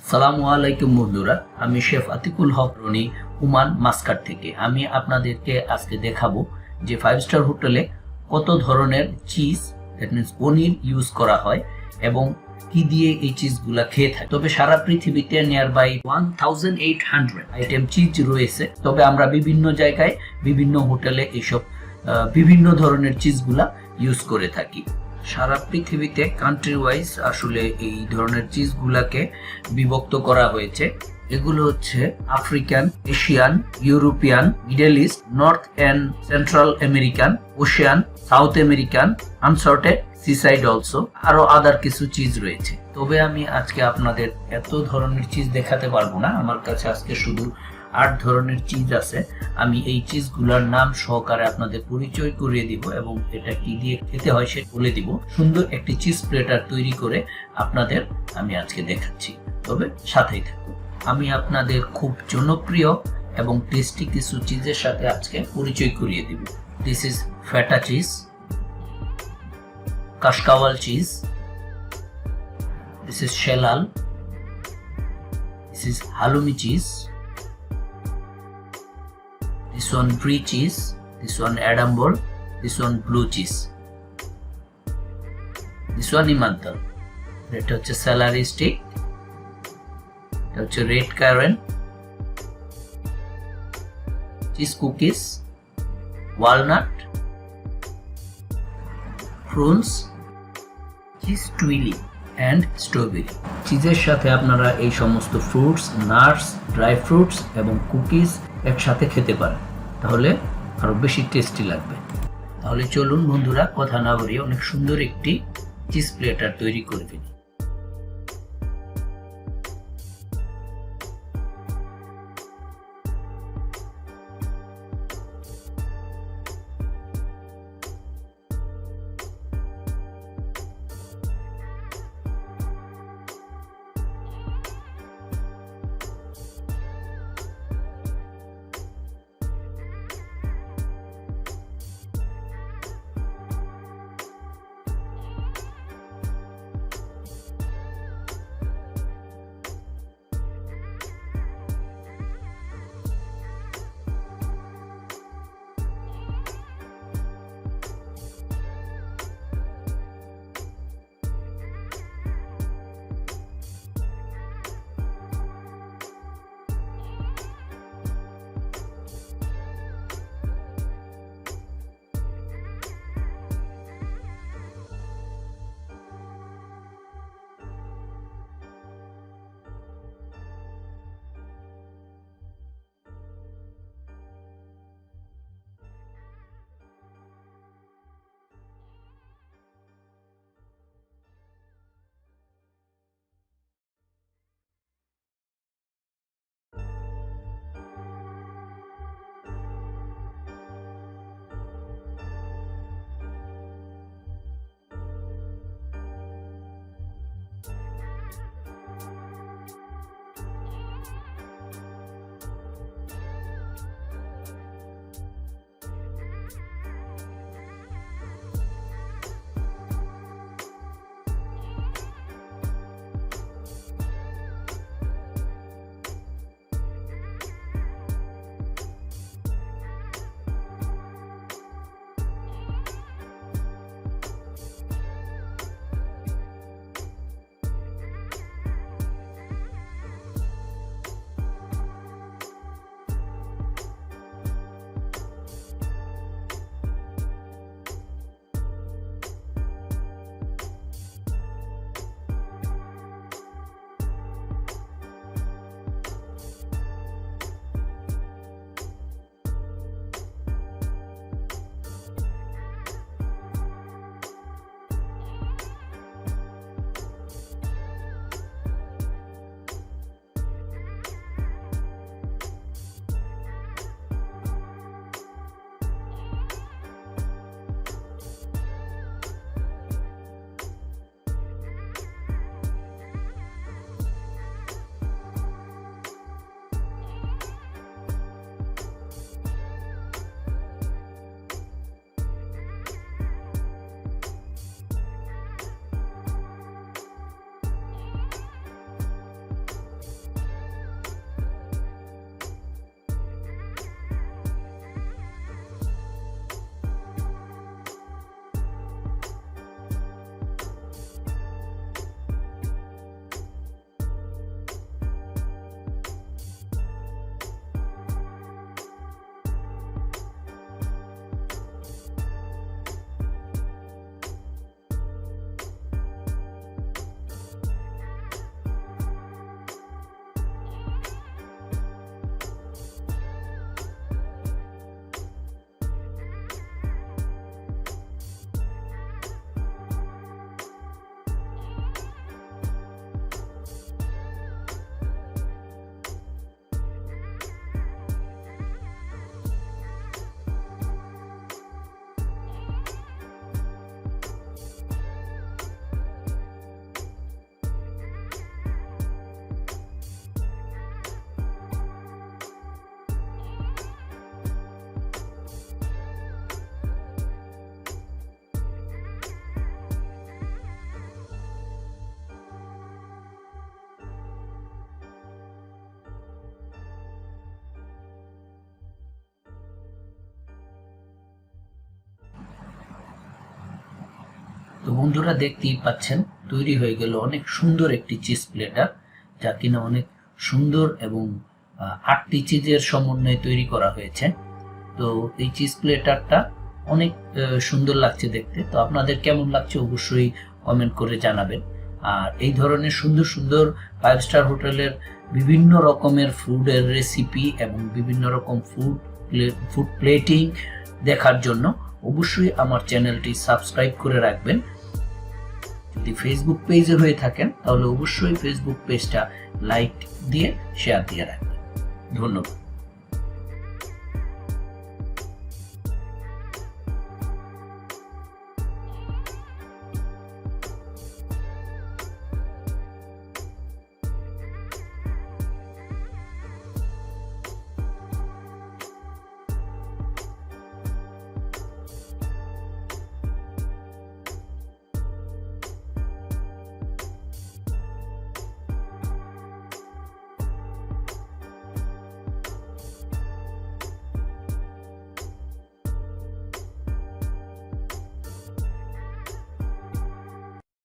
আসসালামু আলাইকুম বন্ধুরা, আমি শেফ আতিকুল হক রনি ওমান মাস্কাট থেকে। আমি আপনাদেরকে আজকে দেখাবো যে 5 স্টার হোটেলে কত ধরনের cheese, that means paneer use করা হয় এবং কি দিয়ে এই চিজগুলা খেয়ে থাকে। তবে সারা পৃথিবীতে নিয়ার বাই 1800 আইটেম চিজ রয়েছে। তবে আমরা বিভিন্ন জায়গায় বিভিন্ন হোটেলে এইসব বিভিন্ন ধরনের চিজগুলা ইউজ করে থাকি। সারা পৃথিবীতে কান্ট্রি ওয়াইজ আসলে এই ধরনের চিজগুলাকে বিভক্ত করা হয়েছে। এগুলো হচ্ছে African, Asian, European, Middle East, North and Central American, ocean, South American, unsorted, seaside also, আরো আদার কিছু চিজ রয়েছে। তবে আমি আজকে আপনাদের এত ধরনের চিজ দেখাতে পারবো না। আমার কাছে আজকে শুধু 8 ধরনের চিজ আছে। আমি এই চিজগুলোর নাম সহকারে আপনাদের পরিচয় করিয়ে দিব এবং এটা কি দিয়ে খেতে হয় সেটা বলে দিব। সুন্দর একটি চিজ প্লেটার তৈরি করে আপনাদের আমি আজকে দেখাচ্ছি, তবে সাথেই থাকুন। আমি আপনাদের খুব জনপ্রিয় এবং টেস্টি কিছু চিজের সাথে আজকে পরিচয় করিয়ে দিব। This is feta cheese, kashkaval cheese, this is শেলাল, this is halloumi cheese, this one brie cheese, this one Edinburgh, this one blue cheese, this one Imantal, এটা হচ্ছে celery stick, এটা হচ্ছে red currant, cheese cookies, walnut, prunes, cheese twilly and strawberry। চিজের সাথে আপনারা এই সমস্ত fruits, nuts, dry fruits এবং cookies একসাথে খেতে পারেন, তাহলে আরো বেশি টেস্টি লাগবে। তাহলে চলুন বন্ধুরা, কথা না বাড়িয়ে অনেক সুন্দর একটি চিজ প্লেটার তৈরি করে ফেলি। বন্ধুরা দেখতেই পাচ্ছেন তৈরি হয়ে গেল অনেক সুন্দর একটি চিজ প্লেটার, যা কিনা অনেক সুন্দর এবং 8টি চিজের সমন্বয়ে তৈরি করা হয়েছে। তো এই চিজ প্লেটারটা অনেক সুন্দর লাগছে দেখতে। তো আপনাদের কেমন লাগছে অবশ্যই কমেন্ট করে জানাবেন। আর এই ধরনের সুন্দর সুন্দর 5 স্টার হোটেলের বিভিন্ন রকমের ফুডের রেসিপি এবং বিভিন্ন রকম ফুড প্লেটিং দেখার জন্য অবশ্যই আমার চ্যানেলটি সাবস্ক্রাইব করে রাখবেন। যদি ফেসবুক পেজে হয়ে থাকেন তাহলে অবশ্যই ফেসবুক পেজটা লাইক দিয়ে শেয়ার দিয়ে রাখবেন। ধন্যবাদ।